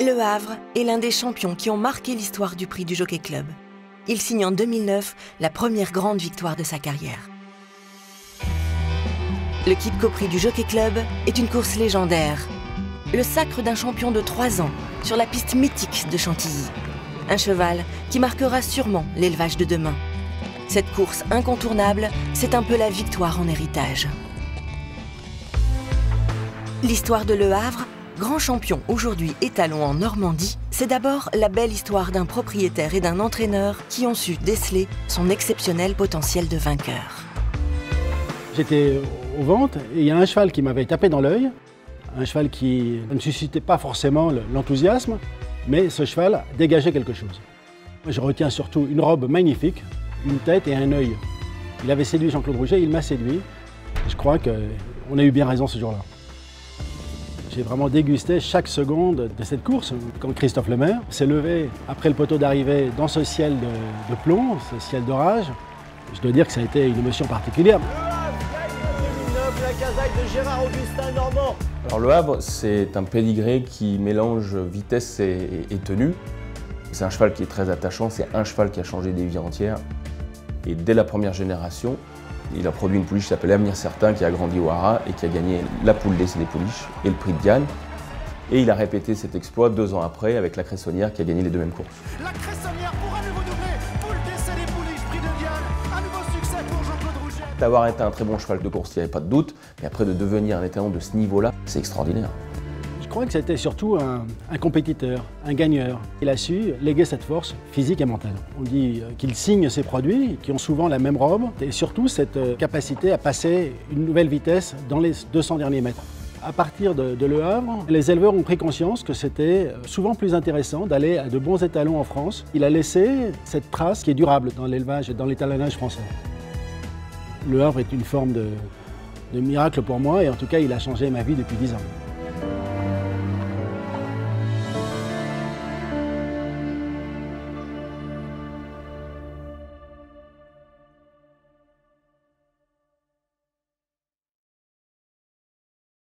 Le Havre est l'un des champions qui ont marqué l'histoire du prix du Jockey Club. Il signe en 2009 la première grande victoire de sa carrière. Le Kipco Prix du Jockey Club est une course légendaire. Le sacre d'un champion de 3 ans sur la piste mythique de Chantilly. Un cheval qui marquera sûrement l'élevage de demain. Cette course incontournable, c'est un peu la victoire en héritage. L'histoire de Le Havre, grand champion aujourd'hui étalon en Normandie, c'est d'abord la belle histoire d'un propriétaire et d'un entraîneur qui ont su déceler son exceptionnel potentiel de vainqueur. J'étais aux ventes et il y a un cheval qui m'avait tapé dans l'œil, un cheval qui ne suscitait pas forcément l'enthousiasme, mais ce cheval dégageait quelque chose. Je retiens surtout une robe magnifique, une tête et un œil. Il avait séduit Jean-Claude Rouget, il m'a séduit. Je crois qu'on a eu bien raison ce jour-là. J'ai vraiment dégusté chaque seconde de cette course. Quand Christophe Lemaire s'est levé après le poteau d'arrivée dans ce ciel de plomb, ce ciel d'orage, je dois dire que ça a été une émotion particulière. Le Havre gagne en 2009 la casaque de Gérard Augustin Normand. Alors Le Havre, c'est un pédigré qui mélange vitesse et tenue. C'est un cheval qui est très attachant, c'est un cheval qui a changé des vies entières. Et dès la première génération, il a produit une pouliche qui s'appelle Avenir Certain, qui a grandi au Haras et qui a gagné la poule d'essai des pouliches et le prix de Diane. Et il a répété cet exploit 2 ans après avec la Cressonnière qui a gagné les 2 mêmes courses. La Cressonnière pour un nouveau doublé, poule d'essai des pouliches, prix de Diane, un nouveau succès pour Jean-Claude Rouget. D'avoir été un très bon cheval de course, il n'y avait pas de doute, mais après de devenir un étalon de ce niveau-là, c'est extraordinaire. Je crois que c'était surtout un compétiteur, un gagneur. Il a su léguer cette force physique et mentale. On dit qu'il signe ses produits, qui ont souvent la même robe, et surtout cette capacité à passer une nouvelle vitesse dans les 200 derniers mètres. À partir de Le Havre, les éleveurs ont pris conscience que c'était souvent plus intéressant d'aller à de bons étalons en France. Il a laissé cette trace qui est durable dans l'élevage et dans l'étalonnage français. Le Havre est une forme de miracle pour moi, et en tout cas, il a changé ma vie depuis 10 ans.